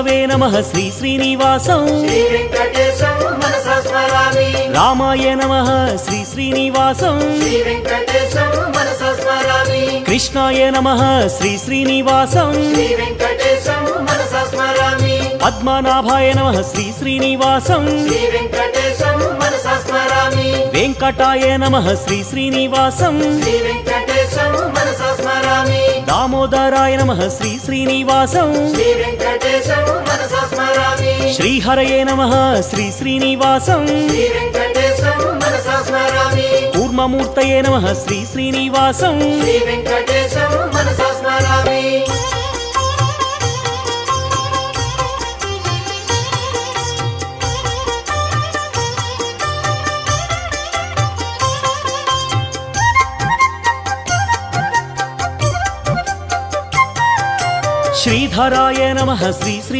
वे नमः श्री श्रीनिवासं श्री वेंकटेशं मनसा स्मरामि रामाय नमः श्री श्रीनिवासं श्री वेंकटेशं मनसा स्मरामि कृष्णाय नमः श्री श्रीनिवासं श्री वेंकटेशं मनसा स्मरामि पद्मनाभाय नमः श्री श्रीनिवासं श्री वेंकटेशं मनसा स्मरामि वेंकटाय नमः श्री श्रीनिवासं श्री वेंकटेशं मनसा स्मरामि दामोदराय नमः श्री श्रीनिवासं श्री वेंकटेशं मनसा स्मरामि श्रीहरये नमः श्री श्रीनिवासं श्री वेंकटेशं मनसा स्मरामि कूर्ममूर्तये नमः श्री श्रीनिवासं श्री वेंकटेशं मनसा स्मरामि श्रीधराय नमः श्री श्री